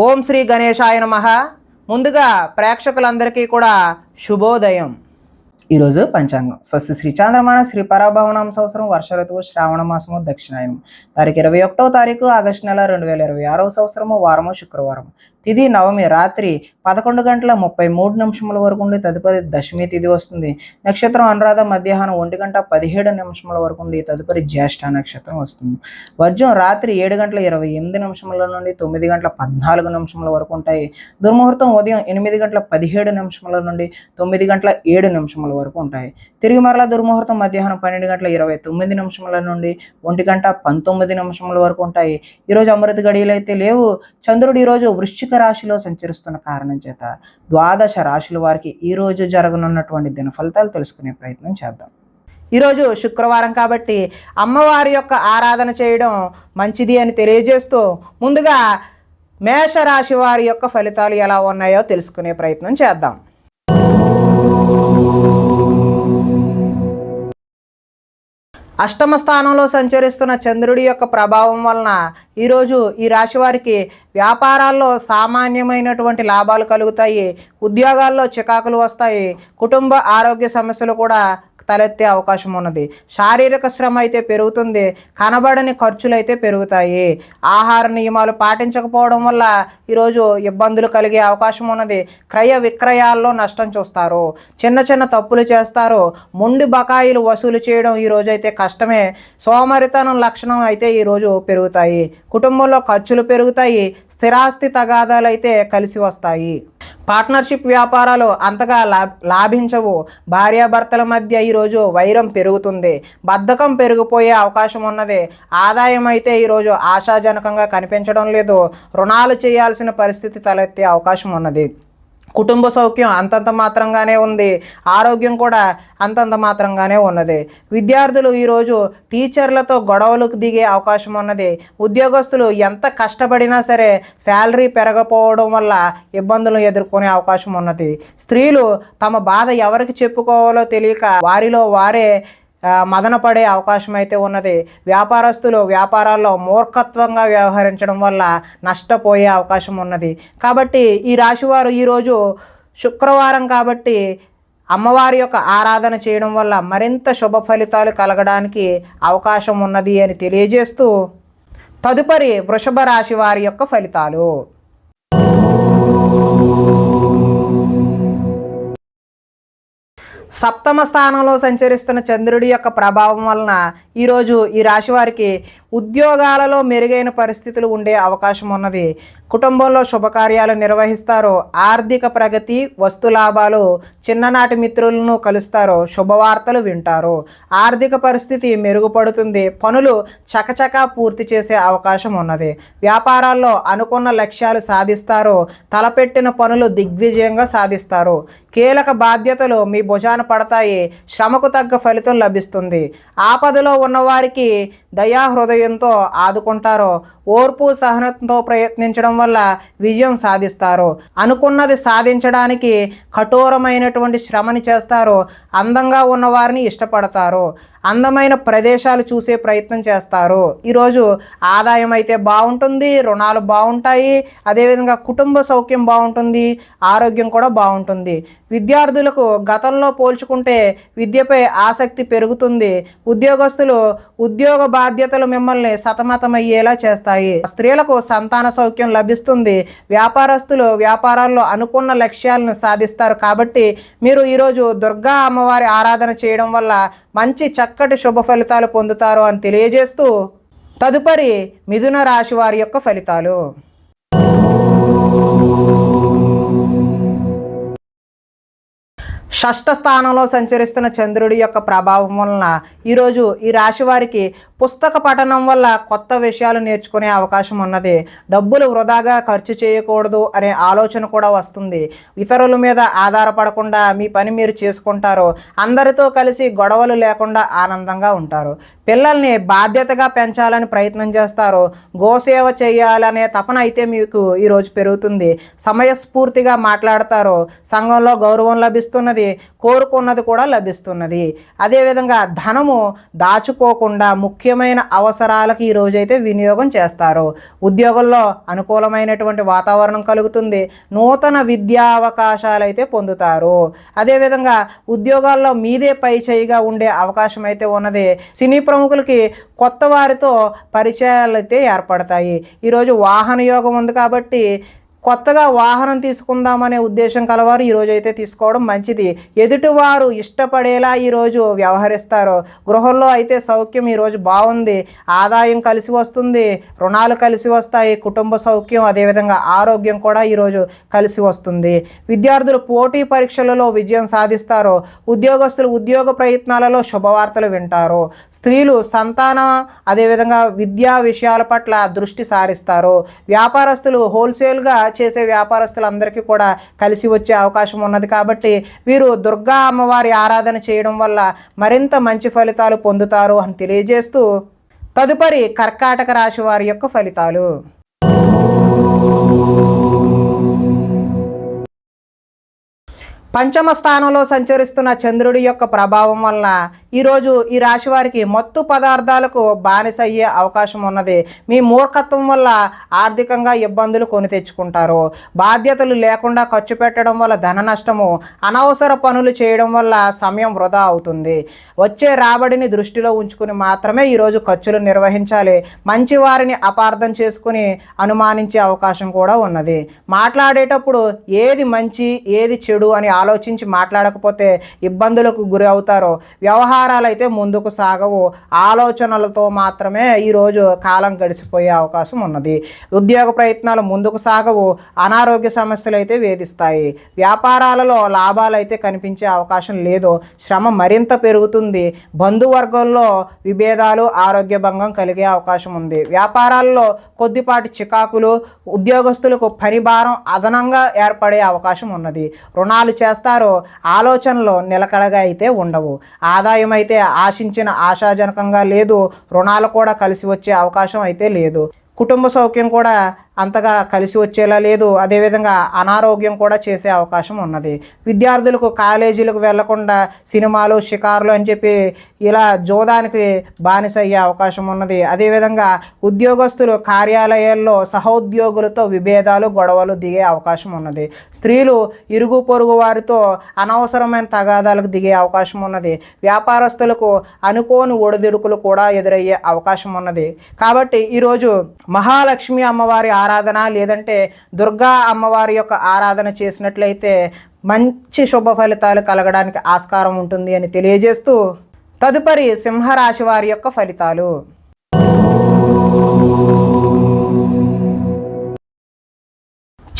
ఓం శ్రీ గణేశాయ నమః. ముందుగా ప్రేక్షకులందరికీ కూడా శుభోదయం. ఈరోజు పంచాంగం స్వస్తి శ్రీ చాంద్రమాన శ్రీ పరాభవనామ సంవత్సరం వర్ష ఋతువు శ్రావణ మాసము దక్షిణాయనం తారీఖు 21వ తారీఖు ఆగస్టు నెల 2026వ సంవత్సరము వారము శుక్రవారం. తిథి నవమి రాత్రి 11:33 వరకు ఉండి తదుపరి దశమి తిథి వస్తుంది. నక్షత్రం అనురాధ మధ్యాహ్నం 1:17 వరకు ఉండి తదుపరి జ్యేష్ఠ నక్షత్రం వస్తుంది. వర్జం రాత్రి 7:28 నుండి 9:14 వరకు ఉంటాయి. దుర్ముహూర్తం ఉదయం 8:17 నుండి 9:07 వరకు ఉంటాయి. తిరిగి మరలా దుర్ముహూర్తం మధ్యాహ్నం 12:29 నుండి 1:19 వరకు ఉంటాయి. ఈరోజు అమృత గడియలు అయితే లేవు. చంద్రుడు ఈరోజు వృశ్చిక రాశిలో సంచరిస్తున్న కారణం చేత ద్వాదశ రాశుల వారికి ఈరోజు జరగనున్నటువంటి దిన ఫలితాలు తెలుసుకునే ప్రయత్నం చేద్దాం. ఈరోజు శుక్రవారం కాబట్టి అమ్మవారి యొక్క ఆరాధన చేయడం మంచిది అని తెలియజేస్తూ ముందుగా మేషరాశి వారి యొక్క ఫలితాలు ఎలా ఉన్నాయో తెలుసుకునే ప్రయత్నం చేద్దాం. అష్టమ స్థానంలో సంచరిస్తున్న చంద్రుడి యొక్క ప్రభావం వలన ఈరోజు ఈ రాశి వారికి వ్యాపారాల్లో సామాన్యమైనటువంటి లాభాలు కలుగుతాయి. ఉద్యోగాల్లో చికాకులు వస్తాయి. కుటుంబ ఆరోగ్య సమస్యలు కూడా తలెత్తే అవకాశం ఉన్నది. శారీరక శ్రమ అయితే పెరుగుతుంది. కనబడని ఖర్చులు అయితే పెరుగుతాయి. ఆహార నియమాలు పాటించకపోవడం వల్ల ఈరోజు ఇబ్బందులు కలిగే అవకాశం ఉన్నది. క్రయ విక్రయాల్లో నష్టం చూస్తారు. చిన్న చిన్న తప్పులు చేస్తారు. మొండి బకాయిలు వసూలు చేయడం ఈరోజు అయితే కష్టమే. సోమరితనం లక్షణం అయితే ఈరోజు పెరుగుతాయి. కుటుంబంలో ఖర్చులు పెరుగుతాయి. స్థిరాస్తి తగాదాలు అయితే కలిసి వస్తాయి. పార్ట్నర్షిప్ వ్యాపారాలు అంతగా లాభించవు. భార్యాభర్తల మధ్య ఈరోజు వైరం పెరుగుతుంది. బద్ధకం పెరిగిపోయే అవకాశం ఉన్నది. ఆదాయం అయితే ఈరోజు ఆశాజనకంగా కనిపించడం లేదు. రుణాలు చేయాల్సిన పరిస్థితి తలెత్తే అవకాశం ఉన్నది. కుటుంబ సౌఖ్యం అంతంత మాత్రంగానే ఉంది. ఆరోగ్యం కూడా అంతంత మాత్రంగానే ఉన్నది. విద్యార్థులు ఈరోజు టీచర్లతో గొడవలకు దిగే అవకాశం ఉన్నది. ఉద్యోగస్తులు ఎంత కష్టపడినా సరే శాలరీ పెరగకపోవడం వల్ల ఇబ్బందులు ఎదుర్కొనే అవకాశం ఉన్నది. స్త్రీలు తమ బాధ ఎవరికి చెప్పుకోవాలో తెలియక వారిలో వారే మదన పడే అవకాశం అయితే ఉన్నది. వ్యాపారస్తులు వ్యాపారాల్లో మూర్ఖత్వంగా వ్యవహరించడం వల్ల నష్టపోయే అవకాశం ఉన్నది. కాబట్టి ఈ రాశివారు ఈరోజు శుక్రవారం కాబట్టి అమ్మవారి యొక్క ఆరాధన చేయడం వల్ల మరింత శుభ ఫలితాలు కలగడానికి అవకాశం ఉన్నది అని తెలియజేస్తూ తదుపరి వృషభ రాశి వారి యొక్క ఫలితాలు. సప్తమ స్థానంలో సంచరిస్తున్న చంద్రుడి యొక్క ప్రభావం వలన ఈరోజు ఈ రాశి వారికి ఉద్యోగాలలో మెరుగైన పరిస్థితులు ఉండే అవకాశం ఉన్నది. కుటుంబంలో శుభకార్యాలు నిర్వహిస్తారు. ఆర్థిక ప్రగతి, వస్తు లాభాలు, చిన్ననాటి మిత్రులను కలుస్తారు. శుభవార్తలు వింటారు. ఆర్థిక పరిస్థితి మెరుగుపడుతుంది. పనులు చకచకా పూర్తి చేసే అవకాశం ఉన్నది. వ్యాపారాల్లో అనుకున్న లక్ష్యాలు సాధిస్తారు. తలపెట్టిన పనులు దిగ్విజయంగా సాధిస్తారు. కీలక బాధ్యతలు మీ భుజాన పడతాయి. శ్రమకు తగ్గ ఫలితం లభిస్తుంది. ఆపదలో ఉన్నవారికి దయాహృదయంతో ఆదుకుంటారు. ఓర్పు సహనంతో ప్రయత్నించడం వల్ల విజయం సాధిస్తారు. అనుకున్నది సాధించడానికి కఠోరమైనటువంటి శ్రమని చేస్తారు. అందంగా ఉన్నవారిని ఇష్టపడతారు. అందమైన ప్రదేశాలు చూసే ప్రయత్నం చేస్తారు. ఈరోజు ఆదాయం అయితే బాగుంటుంది. రుణాలు బాగుంటాయి. అదేవిధంగా కుటుంబ సౌఖ్యం బాగుంటుంది. ఆరోగ్యం కూడా బాగుంటుంది. విద్యార్థులకు గతంలో పోల్చుకుంటే విద్యపై ఆసక్తి పెరుగుతుంది. ఉద్యోగస్తులు ఉద్యోగ బాధ్యతలు మిమ్మల్ని సతమతమయ్యేలా చేస్తాయి. స్త్రీలకు సంతాన సౌఖ్యం లభిస్తుంది. వ్యాపారస్తులు వ్యాపారాల్లో అనుకున్న లక్ష్యాలను సాధిస్తారు. కాబట్టి మీరు ఈరోజు దుర్గా అమ్మవారి ఆరాధన చేయడం వల్ల మంచి చక్కటి శుభ ఫలితాలు పొందుతారు అని తెలియజేస్తూ తదుపరి మిథున రాశి వారి యొక్క ఫలితాలు. షష్ఠ స్థానంలో సంచరిస్తున్న చంద్రుడి యొక్క ప్రభావం వలన ఈరోజు ఈ రాశి వారికి పుస్తక పఠనం వల్ల కొత్త విషయాలు నేర్చుకునే అవకాశం ఉన్నది. డబ్బులు వృధాగా ఖర్చు చేయకూడదు అనే ఆలోచన కూడా వస్తుంది. ఇతరుల మీద ఆధారపడకుండా మీ పని మీరు చేసుకుంటారు. అందరితో కలిసి గొడవలు లేకుండా ఆనందంగా ఉంటారు. పిల్లల్ని బాధ్యతగా పెంచాలని ప్రయత్నం చేస్తారు. గోసేవ చేయాలనే తపన అయితే మీకు ఈరోజు పెరుగుతుంది. సమయస్ఫూర్తిగా మాట్లాడతారు. సంఘంలో గౌరవం లభిస్తున్నది. వస్తుంది, కోరుకున్నది కూడా లభిస్తున్నది. అదేవిధంగా ధనము దాచుకోకుండా ముఖ్యమైన అవసరాలకు ఈ రోజైతే వినియోగం చేస్తారు. ఉద్యోగంలో అనుకూలమైనటువంటి వాతావరణం కలుగుతుంది. నూతన విద్యా అవకాశాలు అయితే పొందుతారు. అదేవిధంగా ఉద్యోగాల్లో మీదే పై చేయిగా ఉండే అవకాశం అయితే ఉన్నది. సినీ ప్రముఖులకి కొత్త వారితో పరిచయాలు అయితే ఏర్పడతాయి. ఈరోజు వాహన యోగం ఉంది కాబట్టి కొత్తగా వాహనం తీసుకుందామనే ఉద్దేశం కలవారు ఈరోజు అయితే తీసుకోవడం మంచిది. ఎదుటివారు ఇష్టపడేలా ఈరోజు వ్యవహరిస్తారు. గృహంలో అయితే సౌఖ్యం ఈరోజు బాగుంది. ఆదాయం కలిసి వస్తుంది, రుణాలు కలిసి వస్తాయి, కుటుంబ సౌఖ్యం అదేవిధంగా ఆరోగ్యం కూడా ఈరోజు కలిసి వస్తుంది. విద్యార్థులు పోటీ పరీక్షలలో విజయం సాధిస్తారు. ఉద్యోగస్తులు ఉద్యోగ ప్రయత్నాలలో శుభవార్తలు వింటారు. స్త్రీలు సంతానం అదేవిధంగా విద్యా విషయాల పట్ల దృష్టి సారిస్తారు. వ్యాపారస్తులు హోల్సేల్గా చేసే వ్యాపారస్తులందరికీ కూడా కలిసి వచ్చే అవకాశం ఉన్నది కాబట్టి వీరు దుర్గా అమ్మవారి ఆరాధన చేయడం వల్ల మరింత మంచి ఫలితాలు పొందుతారు అని తెలియజేస్తూ తదుపరి కర్కాటక రాశి వారి యొక్క ఫలితాలు. పంచమ స్థానంలో సంచరిస్తున్న చంద్రుడి యొక్క ప్రభావం వలన ఈరోజు ఈ రాశి వారికి మత్తు పదార్థాలకు బానిస అయ్యే అవకాశం ఉన్నది. మీ మూర్ఖత్వం వల్ల ఆర్థికంగా ఇబ్బందులు కొని తెచ్చుకుంటారు. బాధ్యతలు లేకుండా ఖర్చు పెట్టడం వల్ల ధన నష్టము, అనవసర పనులు చేయడం వల్ల సమయం వృధా అవుతుంది. వచ్చే రాబడిని దృష్టిలో ఉంచుకుని మాత్రమే ఈరోజు ఖర్చులు నిర్వహించాలి. మంచి వారిని అపార్థం చేసుకుని అనుమానించే అవకాశం కూడా ఉన్నది. మాట్లాడేటప్పుడు ఏది మంచి ఏది చెడు అని ఆలోచించి మాట్లాడకపోతే ఇబ్బందులకు గురి అవుతారు. వ్యవహారాలు అయితే ముందుకు సాగవు. ఆలోచనలతో మాత్రమే ఈరోజు కాలం గడిచిపోయే అవకాశం ఉన్నది. ఉద్యోగ ప్రయత్నాలు ముందుకు సాగవు. అనారోగ్య సమస్యలు అయితే వేధిస్తాయి. వ్యాపారాలలో లాభాలు అయితే కనిపించే అవకాశం లేదు. శ్రమ మరింత పెరుగుతుంది. బంధువర్గంలో విభేదాలు, ఆరోగ్య భంగం కలిగే అవకాశం ఉంది. వ్యాపారాల్లో కొద్దిపాటి చికాకులు, ఉద్యోగస్తులకు పని భారం అదనంగా ఏర్పడే అవకాశం ఉన్నది. రుణాలు చేస్తారో ఆలోచనలు నిలకడగా అయితే ఉండవు. ఆదాయం అయితే ఆశించిన ఆశాజనకంగా లేదు. రుణాలు కూడా కలిసి వచ్చే అవకాశం అయితే లేదు. కుటుంబ సౌఖ్యం కూడా అంతగా కలిసి వచ్చేలా లేదు. అదేవిధంగా అనారోగ్యం కూడా చేసే అవకాశం ఉన్నది. విద్యార్థులకు కాలేజీలకు వెళ్లకుండా సినిమాలు, షికారులు అని చెప్పి ఇలా జోదానికి బానిస అయ్యే అవకాశం ఉన్నది. అదేవిధంగా ఉద్యోగస్తులు కార్యాలయాల్లో సహోద్యోగులతో విభేదాలు, గొడవలు దిగే అవకాశం ఉన్నది. స్త్రీలు ఇరుగు పొరుగు వారితో అనవసరమైన తగాదాలకు దిగే అవకాశం ఉన్నది. వ్యాపారస్తులకు అనుకోని ఒడిదుడుకులు కూడా ఎదురయ్యే అవకాశం ఉన్నది. కాబట్టి ఈరోజు మహాలక్ష్మి అమ్మవారి ఆరాధన లేదంటే దుర్గా అమ్మవారి యొక్క ఆరాధన చేసినట్లయితే మంచి శుభ ఫలితాలు కలగడానికి ఆస్కారం ఉంటుంది అని తెలియజేస్తూ తదుపరి సింహరాశి వారి యొక్క ఫలితాలు.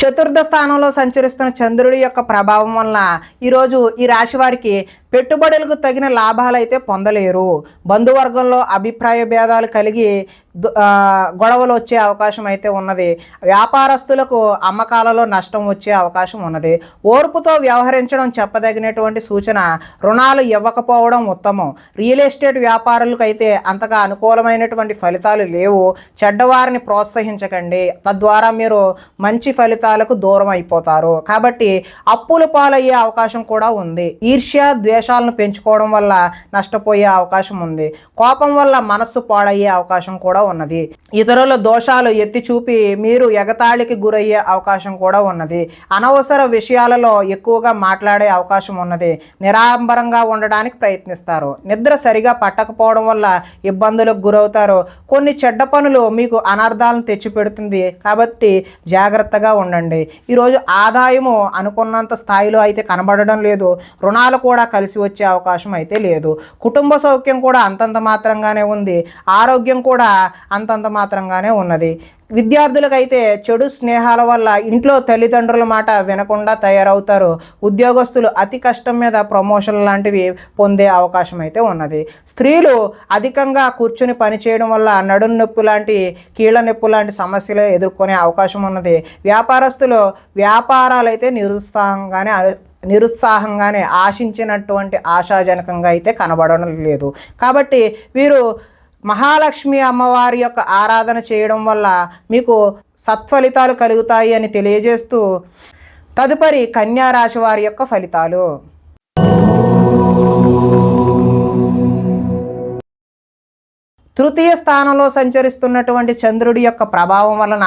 చతుర్థ స్థానంలో సంచరిస్తున్న చంద్రుడి యొక్క ప్రభావం వలన ఈరోజు ఈ రాశి వారికి పెట్టుబడులకు తగిన లాభాలు అయితే పొందలేరు. బంధువర్గంలో అభిప్రాయ భేదాలు కలిగి గొడవలు వచ్చే అవకాశం అయితే ఉన్నది. వ్యాపారస్తులకు అమ్మకాలలో నష్టం వచ్చే అవకాశం ఉన్నది. ఓర్పుతో వ్యవహరించడం చెప్పదగినటువంటి సూచన. రుణాలు ఇవ్వకపోవడం ఉత్తమం. రియల్ ఎస్టేట్ వ్యాపారులకు అయితే అంతగా అనుకూలమైనటువంటి ఫలితాలు లేవు. చెడ్డవారిని ప్రోత్సహించకండి, తద్వారా మీరు మంచి ఫలితాలకు దూరం అయిపోతారు. కాబట్టి అప్పుల పాలయ్యే అవకాశం కూడా ఉంది. ఈర్ష్య, ద్వేషాలను పెంచుకోవడం వల్ల నష్టపోయే అవకాశం ఉంది. కోపం వల్ల మనస్సు పాడయ్యే అవకాశం కూడా ఉన్నది. ఇతరుల దోషాలు ఎత్తి చూపి మీరు ఎగతాళికి గురయ్యే అవకాశం కూడా ఉన్నది. అనవసర విషయాలలో ఎక్కువగా మాట్లాడే అవకాశం ఉన్నది. నిరాడంబరంగా ఉండడానికి ప్రయత్నిస్తారు. నిద్ర సరిగా పట్టకపోవడం వల్ల ఇబ్బందులకు గురవుతారు. కొన్ని చెడ్డ పనులు మీకు అనర్థాలను తెచ్చిపెడుతుంది. కాబట్టి జాగ్రత్తగా ఉండండి. ఈరోజు ఆదాయము అనుకున్నంత స్థాయిలో అయితే కనబడడం లేదు. రుణాలు కూడా కలిసి వచ్చే అవకాశం అయితే లేదు. కుటుంబ సౌఖ్యం కూడా అంతంత మాత్రంగానే ఉంది. ఆరోగ్యం కూడా అంతంత మాత్రంగానే ఉన్నది. విద్యార్థులకైతే చెడు స్నేహాల వల్ల ఇంట్లో తల్లిదండ్రుల మాట వినకుండా తయారవుతారు. ఉద్యోగస్తులు అతి కష్టం మీద ప్రమోషన్ లాంటివి పొందే అవకాశం అయితే ఉన్నది. స్త్రీలు అధికంగా కూర్చుని పనిచేయడం వల్ల నడుము నొప్పి లాంటి, కీళ్ళ నొప్పి లాంటి సమస్యలు ఎదుర్కొనే అవకాశం ఉన్నది. వ్యాపారస్తులు వ్యాపారాలు అయితే నిరుత్సాహంగానే ఆశించినటువంటి ఆశాజనకంగా అయితే కనబడడం లేదు. కాబట్టి వీరు మహాలక్ష్మి అమ్మవారి యొక్క ఆరాధన చేయడం వల్ల మీకు సత్ఫలితాలు కలుగుతాయి అని తెలియజేస్తూ తదుపరి కన్యా రాశి వారి యొక్క ఫలితాలు. తృతీయ స్థానంలో సంచరిస్తున్నటువంటి చంద్రుడి యొక్క ప్రభావం వలన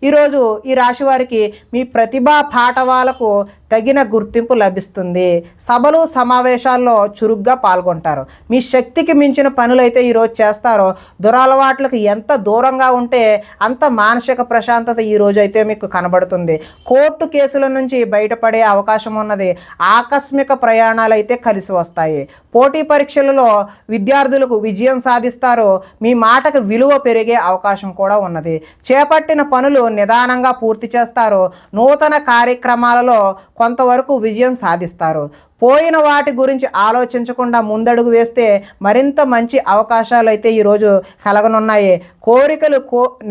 ఈరోజు ఈ రాశి వారికి మీ ప్రతిభా పాటవాలకు తగిన గుర్తింపు లభిస్తుంది. సభలు సమావేశాల్లో చురుగ్గా పాల్గొంటారు. మీ శక్తికి మించిన పనులైతే ఈరోజు చేస్తారో. దురలవాట్లకు ఎంత దూరంగా ఉంటే అంత మానసిక ప్రశాంతత ఈరోజు అయితే మీకు కనబడుతుంది. కోర్టు కేసుల నుంచి బయటపడే అవకాశం ఉన్నది. ఆకస్మిక ప్రయాణాలు అయితే కలిసి వస్తాయి. పోటీ పరీక్షలలో విద్యార్థులకు విజయం సాధిస్తారు. మీ మాటకు విలువ పెరిగే అవకాశం కూడా ఉన్నది. చేపట్టిన పనులు నిదానంగా పూర్తి చేస్తారు. నూతన కార్యక్రమాలలో కొంతవరకు విజయం సాధిస్తారు. పోయిన వాటి గురించి ఆలోచించకుండా ముందడుగు వేస్తే మరింత మంచి అవకాశాలు అయితే ఈరోజు కలగనున్నాయి. కోరికలు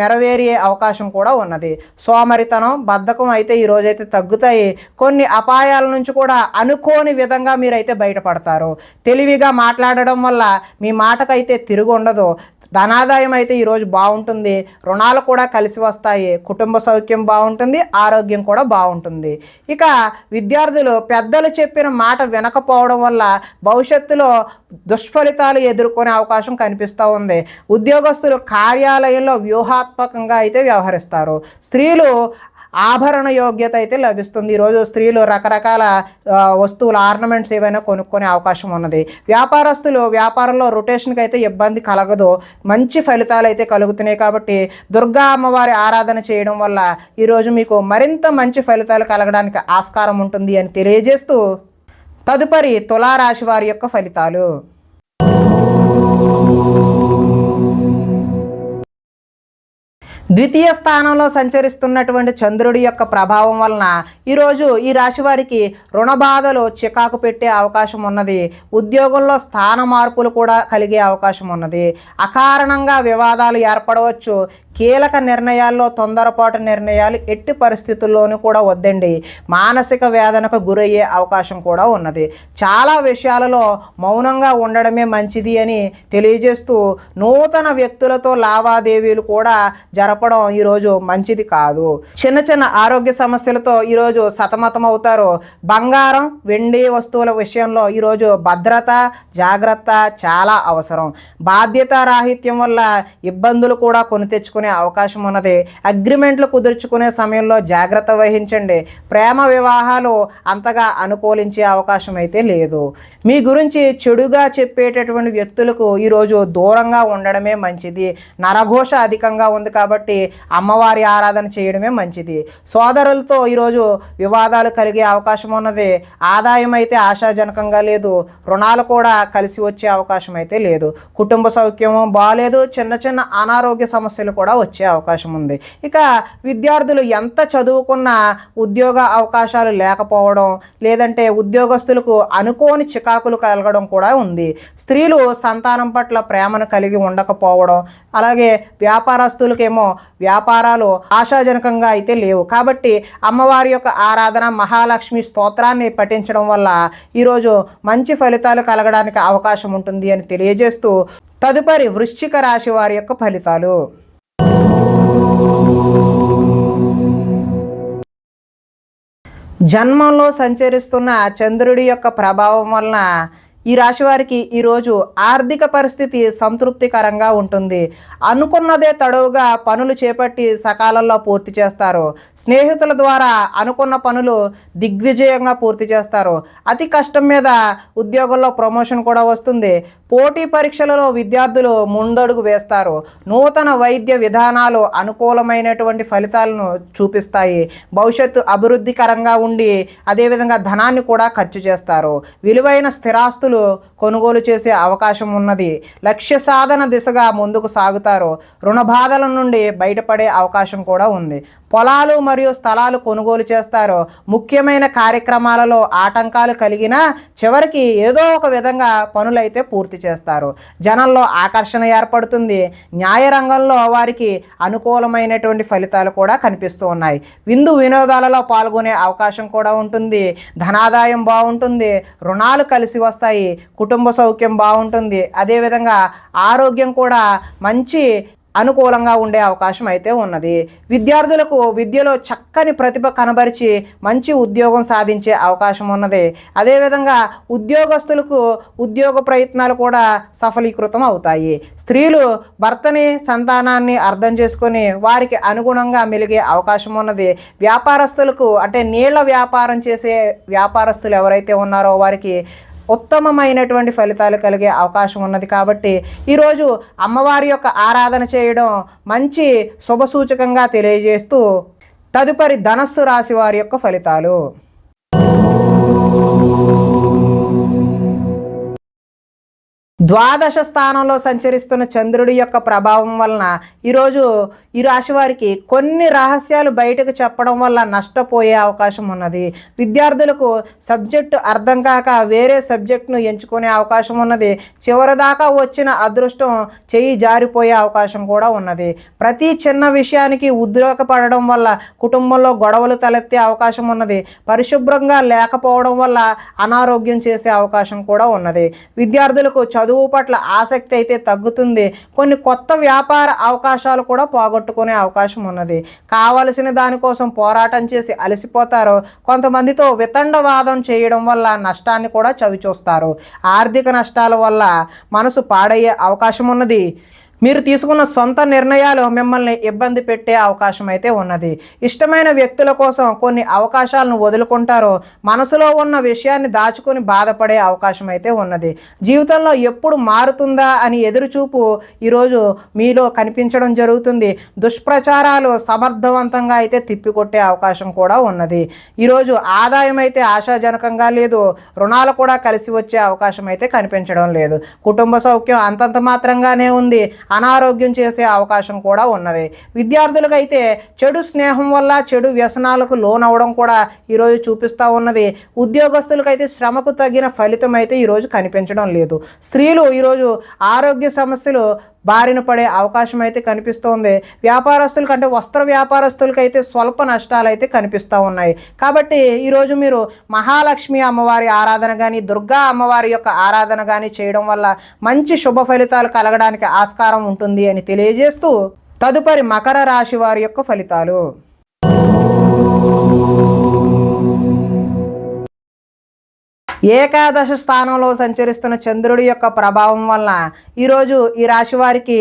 నెరవేరే అవకాశం కూడా ఉన్నది. సోమరితనం, బద్ధకం అయితే ఈరోజైతే తగ్గుతాయి. కొన్ని అపాయాల నుంచి కూడా అనుకోని విధంగా మీరైతే బయటపడతారు. తెలివిగా మాట్లాడడం వల్ల మీ మాటకైతే తిరుగు ఉండదు. ధనాదాయం అయితే ఈరోజు బాగుంటుంది. రుణాలు కూడా కలిసి వస్తాయి. కుటుంబ సౌఖ్యం బాగుంటుంది. ఆరోగ్యం కూడా బాగుంటుంది. ఇక విద్యార్థులు పెద్దలు చెప్పిన మాట వినకపోవడం వల్ల భవిష్యత్తులో దుష్ఫలితాలు ఎదుర్కొనే అవకాశం కనిపిస్తూ ఉంది. ఉద్యోగస్తులు కార్యాలయంలో వ్యూహాత్మకంగా అయితే వ్యవహరిస్తారు. స్త్రీలు ఆభరణ యోగ్యత అయితే లభిస్తుంది. ఈరోజు స్త్రీలు రకరకాల వస్తువులు, ఆర్నమెంట్స్ ఏవైనా కొనుక్కునే అవకాశం ఉన్నది. వ్యాపారస్తులు వ్యాపారంలో రొటేషన్కి అయితే ఇబ్బంది కలగదు. మంచి ఫలితాలు అయితే కలుగుతున్నాయి. కాబట్టి దుర్గా అమ్మవారి ఆరాధన చేయడం వల్ల ఈరోజు మీకు మరింత మంచి ఫలితాలు కలగడానికి ఆస్కారం ఉంటుంది అని తెలియజేస్తూ తదుపరి తులారాశి వారి యొక్క ఫలితాలు. ద్వితీయ స్థానంలో సంచరిస్తున్నటువంటి చంద్రుడి యొక్క ప్రభావం వలన ఈరోజు ఈ రాశి వారికి రుణ బాధలు చికాకు పెట్టే అవకాశం ఉన్నది. ఉద్యోగంలో స్థాన మార్పులు కూడా కలిగే అవకాశం ఉన్నది. అకారణంగా వివాదాలు ఏర్పడవచ్చు. కీలక నిర్ణయాల్లో తొందరపాటు నిర్ణయాలు ఎట్టి పరిస్థితుల్లోనూ కూడా వద్దండి. మానసిక వేదనకు గురయ్యే అవకాశం కూడా ఉన్నది. చాలా విషయాలలో మౌనంగా ఉండడమే మంచిది అని తెలియజేస్తూ నూతన వ్యక్తులతో లావాదేవీలు కూడా జరపడం ఈరోజు మంచిది కాదు. చిన్న చిన్న ఆరోగ్య సమస్యలతో ఈరోజు సతమతం అవుతారు. బంగారం, వెండి వస్తువుల విషయంలో ఈరోజు భద్రత, జాగ్రత్త చాలా అవసరం. బాధ్యత రాహిత్యం వల్ల ఇబ్బందులు కూడా కొని తెచ్చుకునే అవకాశం ఉన్నది. అగ్రిమెంట్లు కుదుర్చుకునే సమయంలో జాగ్రత్త వహించండి. ప్రేమ వివాహాలు అంతగా అనుకూలించే అవకాశం అయితే లేదు. మీ గురించి చెడుగా చెప్పేటటువంటి వ్యక్తులకు ఈరోజు దూరంగా ఉండడమే మంచిది. నరఘోష అధికంగా ఉంది కాబట్టి అమ్మవారి ఆరాధన చేయడమే మంచిది. సోదరులతో ఈరోజు వివాదాలు కలిగే అవకాశం ఉన్నది. ఆదాయం అయితే ఆశాజనకంగా లేదు. రుణాలు కూడా కలిసి వచ్చే అవకాశం అయితే లేదు. కుటుంబ సౌఖ్యము బాగాలేదు. చిన్న చిన్న అనారోగ్య సమస్యలు కూడా వచ్చే అవకాశం ఉంది. ఇక విద్యార్థులు ఎంత చదువుకున్నా ఉద్యోగ అవకాశాలు లేకపోవడం, లేదంటే ఉద్యోగస్తులకు అనుకోని చికాకులు కలగడం కూడా ఉంది. స్త్రీలు సంతానం పట్ల ప్రేమను కలిగి ఉండకపోవడం, అలాగే వ్యాపారస్తులకేమో వ్యాపారాలు ఆశాజనకంగా అయితే లేవు. కాబట్టి అమ్మవారి యొక్క ఆరాధన, మహాలక్ష్మి స్తోత్రాన్ని పఠించడం వల్ల ఈరోజు మంచి ఫలితాలు కలగడానికి అవకాశం ఉంటుంది అని తెలియజేస్తూ తదుపరి వృశ్చిక రాశి వారి యొక్క ఫలితాలు. జన్మంలో సంచరిస్తున్న చంద్రుడి యొక్క ప్రభావం వలన ఈ రాశి వారికి ఈరోజు ఆర్థిక పరిస్థితి సంతృప్తికరంగా ఉంటుంది. అనుకున్నదే తడవుగా పనులు చేపట్టి సకాలంలో పూర్తి చేస్తారు. స్నేహితుల ద్వారా అనుకున్న పనులు దిగ్విజయంగా పూర్తి చేస్తారు. అతి కష్టం మీద ఉద్యోగంలో ప్రమోషన్ కూడా వస్తుంది. పోటీ పరీక్షలలో విద్యార్థులు ముందడుగు వేస్తారు. నూతన వైద్య విధానాలు అనుకూలమైనటువంటి ఫలితాలను చూపిస్తాయి. భవిష్యత్తు అభివృద్ధికరంగా ఉండి అదేవిధంగా ధనాన్ని కూడా ఖర్చు చేస్తారు. విలువైన స్థిరాస్తులు కొనుగోలు చేసే అవకాశం ఉన్నది. లక్ష్య సాధన దిశగా ముందుకు సాగుతారు. రుణ బాధల నుండి బయటపడే అవకాశం కూడా ఉంది. పొలాలు మరియు స్థలాలు కొనుగోలు చేస్తారు. ముఖ్యమైన కార్యక్రమాలలో ఆటంకాలు కలిగినా చివరికి ఏదో ఒక విధంగా పనులైతే పూర్తి చేస్తారు. జనంలో ఆకర్షణ ఏర్పడుతుంది. న్యాయ రంగంలో వారికి అనుకూలమైనటువంటి ఫలితాలు కూడా కనిపిస్తూ ఉన్నాయి. విందు వినోదాలలో పాల్గొనే అవకాశం కూడా ఉంటుంది. ధనాదాయం బాగుంటుంది. రుణాలు కలిసి వస్తాయి. కుటుంబ సౌఖ్యం బాగుంటుంది. అదేవిధంగా ఆరోగ్యం కూడా మంచి అనుకూలంగా ఉండే అవకాశం అయితే ఉన్నది. విద్యార్థులకు విద్యలో చక్కని ప్రతిభ కనబరిచి మంచి ఉద్యోగం సాధించే అవకాశం ఉన్నది. అదేవిధంగా ఉద్యోగస్తులకు ఉద్యోగ ప్రయత్నాలు కూడా సఫలీకృతం అవుతాయి. స్త్రీలు భర్తని సంతానాన్ని అర్థం చేసుకొని వారికి అనుగుణంగా మెలిగే అవకాశం ఉన్నది. వ్యాపారస్తులకు అంటే నీళ్ల వ్యాపారం చేసే వ్యాపారస్తులు ఎవరైతే ఉన్నారో వారికి ఉత్తమమైనటువంటి ఫలితాలు కలిగే అవకాశం ఉన్నది. కాబట్టి ఈరోజు అమ్మవారి యొక్క ఆరాధన చేయడం మంచి శుభసూచకంగా తెలియజేస్తూ తదుపరి ధనస్సు రాశి వారి యొక్క ఫలితాలు. ద్వాదశ స్థానంలో సంచరిస్తున్న చంద్రుడి యొక్క ప్రభావం వలన ఈరోజు ఈ రాశి వారికి కొన్ని రహస్యాలు బయటకు చెప్పడం వల్ల నష్టపోయే అవకాశం ఉన్నది. విద్యార్థులకు సబ్జెక్టు అర్థం కాక వేరే సబ్జెక్టును ఎంచుకునే అవకాశం ఉన్నది. చివరిదాకా వచ్చిన అదృష్టం చెయ్యి జారిపోయే అవకాశం కూడా ఉన్నది. ప్రతి చిన్న విషయానికి ఉద్రేకపడడం వల్ల కుటుంబంలో గొడవలు తలెత్తే అవకాశం ఉన్నది. పరిశుభ్రంగా లేకపోవడం వల్ల అనారోగ్యం చేసే అవకాశం కూడా ఉన్నది. విద్యార్థులకు చదువు పట్ల ఆసక్తి అయితే తగ్గుతుంది. కొన్ని కొత్త వ్యాపార అవకాశాలు కూడా పోగొట్టుకునే అవకాశం ఉన్నది. కావలసిన దానికోసం పోరాటం చేసి అలసిపోతారు. కొంతమందితో వితండవాదం చేయడం వల్ల నష్టాన్ని కూడా చవిచూస్తారు. ఆర్థిక నష్టాల వల్ల మనసు పాడయ్యే అవకాశం ఉన్నది. మీరు తీసుకున్న సొంత నిర్ణయాలు మిమ్మల్ని ఇబ్బంది పెట్టే అవకాశం అయితే ఉన్నది. ఇష్టమైన వ్యక్తుల కోసం కొన్ని అవకాశాలను వదులుకుంటారో మనసులో ఉన్న విషయాన్ని దాచుకొని బాధపడే అవకాశం అయితే ఉన్నది. జీవితంలో ఎప్పుడు మారుతుందా అని ఎదురుచూపు ఈరోజు మీలో కనిపించడం జరుగుతుంది. దుష్ప్రచారాలు సమర్థవంతంగా అయితే తిప్పికొట్టే అవకాశం కూడా ఉన్నది. ఈరోజు ఆదాయం అయితే ఆశాజనకంగా లేదు. రుణాలు కూడా కలిసి వచ్చే అవకాశం అయితే కనిపించడం లేదు. కుటుంబ సౌఖ్యం అంతంత మాత్రంగానే ఉంది. అనారోగ్యం చేసే అవకాశం కూడా ఉన్నది. విద్యార్థులకు అయితే చెడు స్నేహం వల్ల చెడు వ్యసనాలకు లోనవడం కూడా ఈరోజు చూపిస్తూ ఉన్నది. ఉద్యోగస్తులకు అయితే శ్రమకు తగిన ఫలితం అయితే ఈరోజు కనిపించడం లేదు. స్త్రీలు ఈరోజు ఆరోగ్య సమస్యలు బారిన పడే అవకాశం అయితే కనిపిస్తోంది. వ్యాపారస్తులకి అంటే వస్త్ర వ్యాపారస్తులకి అయితే స్వల్ప నష్టాలు అయితే కనిపిస్తూ ఉన్నాయి. కాబట్టి ఈరోజు మీరు మహాలక్ష్మి అమ్మవారి ఆరాధన కానీ దుర్గా అమ్మవారి యొక్క ఆరాధన కానీ చేయడం వల్ల మంచి శుభ ఫలితాలు కలగడానికి ఆస్కారం ఉంటుంది అని తెలియజేస్తూ తదుపరి మకర రాశి వారి యొక్క ఫలితాలు. ఏకాదశ స్థానంలో సంచరిస్తున్న చంద్రుడి యొక్క ప్రభావం వలన ఈరోజు ఈ రాశి వారికి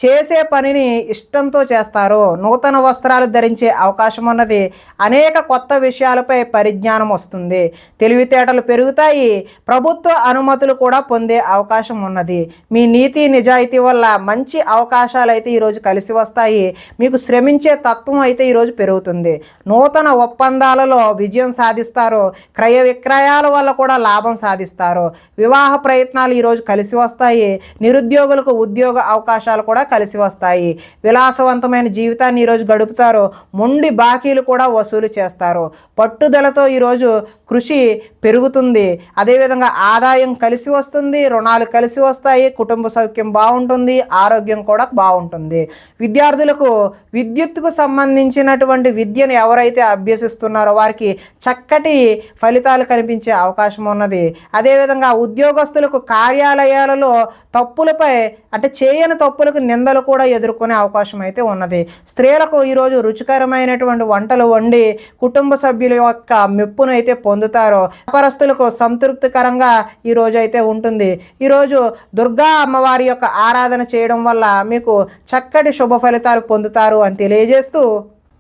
చేసే పనిని ఇష్టంతో చేస్తారు. నూతన వస్త్రాలు ధరించే అవకాశం ఉన్నది. అనేక కొత్త విషయాలపై పరిజ్ఞానం వస్తుంది. తెలివితేటలు పెరుగుతాయి. ప్రభుత్వ అనుమతులు కూడా పొందే అవకాశం ఉన్నది. మీ నీతి నిజాయితీ వల్ల మంచి అవకాశాలు అయితే ఈరోజు కలిసి వస్తాయి. మీకు శ్రమించే తత్వం అయితే ఈరోజు పెరుగుతుంది. నూతన ఒప్పందాలలో విజయం సాధిస్తారు. క్రయ విక్రయాల వల్ల కూడా లాభం సాధిస్తారు. వివాహ ప్రయత్నాలు ఈరోజు కలిసి వస్తాయి. నిరుద్యోగులకు ఉద్యోగ అవకాశాలు కూడా కలిసి వస్తాయి. విలాసవంతమైన జీవితాన్ని ఈరోజు గడుపుతారు. మొండి బాకీలు కూడా వసూలు చేస్తారు. పట్టుదలతో ఈరోజు కృషి పెరుగుతుంది. అదేవిధంగా ఆదాయం కలిసి వస్తుంది. రుణాలు కలిసి వస్తాయి. కుటుంబ సౌఖ్యం బాగుంటుంది. ఆరోగ్యం కూడా బాగుంటుంది. విద్యార్థులకు విద్యుత్తుకు సంబంధించినటువంటి విద్యను ఎవరైతే అభ్యసిస్తున్నారో వారికి చక్కటి ఫలితాలు కనిపించే అవకాశం ఉన్నది. అదేవిధంగా ఉద్యోగస్తులకు కార్యాలయాలలో తప్పులపై అంటే చేయని తప్పులకు నిందలు కూడా ఎదుర్కొనే అవకాశం అయితే ఉన్నది. స్త్రీలకు ఈరోజు రుచికరమైనటువంటి వంటలు వండి కుటుంబ సభ్యుల యొక్క మెప్పును అయితే పొందుతారు. వ్యాపారస్తులకు సంతృప్తికరంగా ఈరోజు అయితే ఉంటుంది. ఈరోజు దుర్గా అమ్మవారి యొక్క ఆరాధన చేయడం వల్ల మీకు చక్కటి శుభ ఫలితాలు పొందుతారు అని తెలియజేస్తూ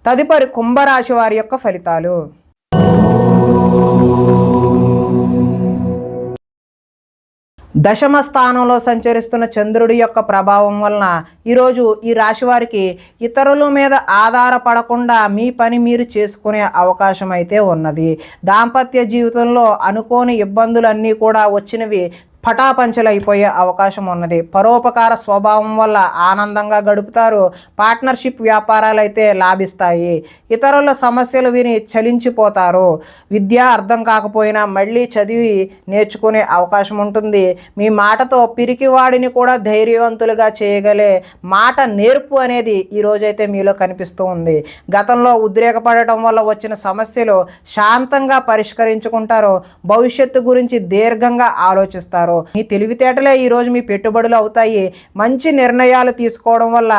తదుపరి కుంభరాశి వారి యొక్క ఫలితాలు. దశమ స్థానంలో సంచరిస్తున్న చంద్రుడి యొక్క ప్రభావం వలన ఈరోజు ఈ రాశి వారికి ఇతరుల మీద ఆధారపడకుండా మీ పని మీరు చేసుకునే అవకాశం అయితే ఉన్నది. దాంపత్య జీవితంలో అనుకోని ఇబ్బందులన్నీ కూడా వచ్చినవి పటాపంచలైపోయే అవకాశం ఉన్నది. పరోపకార స్వభావం వల్ల ఆనందంగా గడుపుతారు. పార్ట్నర్షిప్ వ్యాపారాలు అయితే లాభిస్తాయి. ఇతరుల సమస్యలు విని చలించిపోతారు. విద్య అర్థం కాకపోయినా మళ్ళీ చదివి నేర్చుకునే అవకాశం ఉంటుంది. మీ మాటతో పిరికివాడిని కూడా ధైర్యవంతులుగా చేయగలే మాట నేర్పు అనేది ఈరోజైతే మీలో కనిపిస్తూ ఉంది. గతంలో ఉద్రేకపడటం వల్ల వచ్చిన సమస్యలు శాంతంగా పరిష్కరించుకుంటారు. భవిష్యత్తు గురించి దీర్ఘంగా ఆలోచిస్తారు. చేస్తారు. మీ తెలివితేటలే ఈరోజు మీ పెట్టుబడులు అవుతాయి. మంచి నిర్ణయాలు తీసుకోవడం వల్ల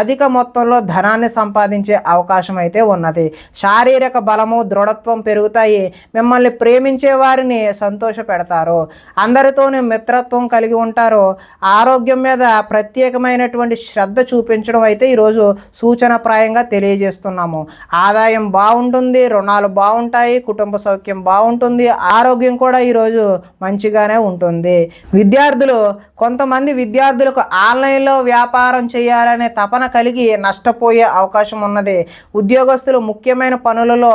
అధిక మొత్తంలో ధనాన్ని సంపాదించే అవకాశం అయితే ఉన్నది. శారీరక బలము దృఢత్వం పెరుగుతాయి. మిమ్మల్ని ప్రేమించే వారిని సంతోష పెడతారు. అందరితోనూ మిత్రత్వం కలిగి ఉంటారు. ఆరోగ్యం మీద ప్రత్యేకమైనటువంటి శ్రద్ధ చూపించడం అయితే ఈరోజు సూచనప్రాయంగా తెలియజేస్తున్నాము. ఆదాయం బాగుంటుంది, రుణాలు బాగుంటాయి, కుటుంబ సౌఖ్యం బాగుంటుంది, ఆరోగ్యం కూడా ఈరోజు మంచిగానే ఉంటుంది. కొంతమంది విద్యార్థులకు ఆన్లైన్లో వ్యాపారం చేయాలనే తపన కలిగి నష్టపోయే అవకాశం ఉన్నది. ఉద్యోగస్తులు ముఖ్యమైన పనులలో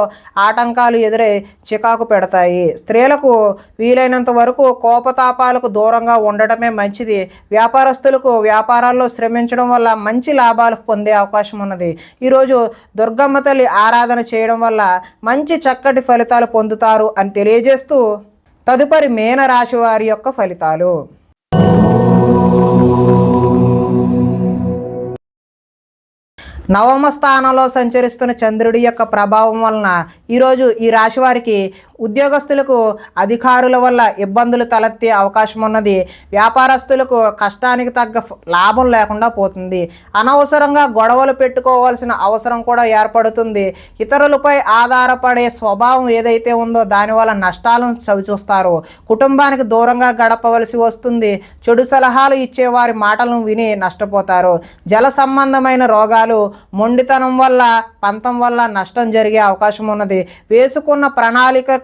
ఆటంకాలు ఎదురై చికాకు పెడతాయి. స్త్రీలకు వీలైనంత వరకు కోపతాపాలకు దూరంగా ఉండటమే మంచిది. వ్యాపారస్తులకు వ్యాపారాల్లో శ్రమించడం వల్ల మంచి లాభాలు పొందే అవకాశం ఉన్నది. ఈరోజు దుర్గమ్మ తల్లి ఆరాధన చేయడం వల్ల మంచి చక్కటి ఫలితాలు పొందుతారు అని తెలియజేస్తూ తదుపరి మీనరాశి వారి యొక్క ఫలితాలు. నవమ స్థానంలో సంచరిస్తున్న చంద్రుడి యొక్క ప్రభావం వలన ఈరోజు ఈ రాశి వారికి ఉద్యోగస్తులకు అధికారుల వల్ల ఇబ్బందులు తలెత్తే అవకాశం ఉన్నది. వ్యాపారస్తులకు కష్టానికి తగ్గ లాభం లేకుండా పోతుంది. అనవసరంగా గొడవలు పెట్టుకోవాల్సిన అవసరం కూడా ఏర్పడుతుంది. ఇతరులపై ఆధారపడే స్వభావం ఏదైతే ఉందో దానివల్ల నష్టాలను చవిచూస్తారు. కుటుంబానికి దూరంగా గడపవలసి వస్తుంది. చెడు సలహాలు ఇచ్చే వారి మాటలను విని నష్టపోతారు. జల సంబంధమైన రోగాలు, మొండితనం వల్ల, పంతం వల్ల నష్టం జరిగే అవకాశం ఉన్నది. వేసుకున్న ప్రణాళికకు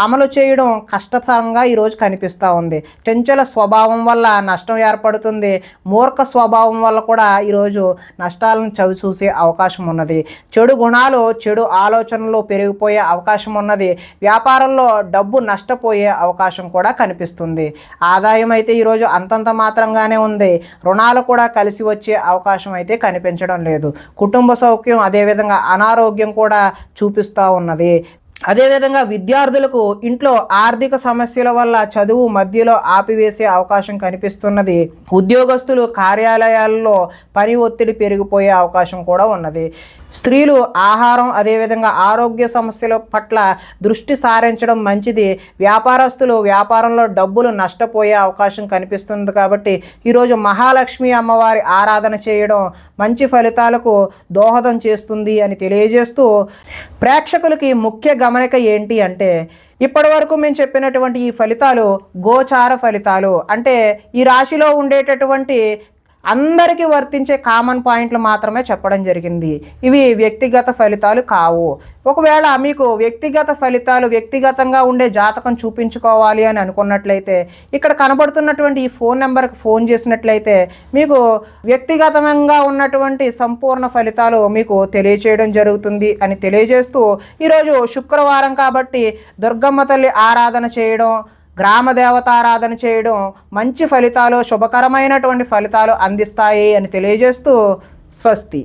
అమలు చేయడం కష్టతరంగా ఈరోజు కనిపిస్తూ ఉంది. చంచల స్వభావం వల్ల నష్టం ఏర్పడుతుంది. మూర్ఖ స్వభావం వల్ల కూడా ఈరోజు నష్టాలను చవిచూసే అవకాశం ఉన్నది. చెడు గుణాలు, చెడు ఆలోచనలు పెరిగిపోయే అవకాశం ఉన్నది. వ్యాపారంలో డబ్బు నష్టపోయే అవకాశం కూడా కనిపిస్తుంది. ఆదాయం అయితే ఈరోజు అంతంత మాత్రంగానే ఉంది. రుణాలు కూడా కలిసి వచ్చే అవకాశం అయితే కనిపించడం లేదు. కుటుంబ సౌఖ్యం అదేవిధంగా అనారోగ్యం కూడా చూపిస్తూ ఉన్నది. అదేవిధంగా విద్యార్థులకు ఇంట్లో ఆర్థిక సమస్యల వల్ల చదువు మధ్యలో ఆపివేసే అవకాశం కనిపిస్తున్నది. ఉద్యోగస్తులు కార్యాలయాల్లో పని ఒత్తిడి పెరిగిపోయే అవకాశం కూడా ఉన్నది. స్త్రీలు ఆహారం అదేవిధంగా ఆరోగ్య సమస్యల పట్ల దృష్టి సారించడం మంచిది. వ్యాపారస్తులు వ్యాపారంలో డబ్బులు నష్టపోయే అవకాశం కనిపిస్తుంది. కాబట్టి ఈరోజు మహాలక్ష్మి అమ్మవారి ఆరాధన చేయడం మంచి ఫలితాలకు దోహదం చేస్తుంది అని తెలియజేస్తూ ప్రేక్షకులకి ముఖ్య గమనిక ఏంటి అంటే ఇప్పటి వరకు మేము చెప్పినటువంటి ఈ ఫలితాలు గోచార ఫలితాలు, అంటే ఈ రాశిలో ఉండేటటువంటి అందరికీ వర్తించే కామన్ పాయింట్లు మాత్రమే చెప్పడం జరిగింది. ఇవి వ్యక్తిగత ఫలితాలు కావు. ఒకవేళ మీకు వ్యక్తిగత ఫలితాలు, వ్యక్తిగతంగా ఉండే జాతకం చూపించుకోవాలి అని అనుకున్నట్లయితే ఇక్కడ కనబడుతున్నటువంటి ఈ ఫోన్ నెంబర్కి ఫోన్ చేసినట్లయితే మీకు వ్యక్తిగతంగా ఉన్నటువంటి సంపూర్ణ ఫలితాలు మీకు తెలియచేయడం జరుగుతుంది అని తెలియజేస్తూ ఈరోజు శుక్రవారం కాబట్టి దుర్గమ్మ తల్లి ఆరాధన చేయడం, గ్రామ దేవతారాధన చేయడం మంచి ఫలితాలు, శుభకరమైనటువంటి ఫలితాలు అందిస్తాయి అని తెలియజేస్తూ స్వస్తి.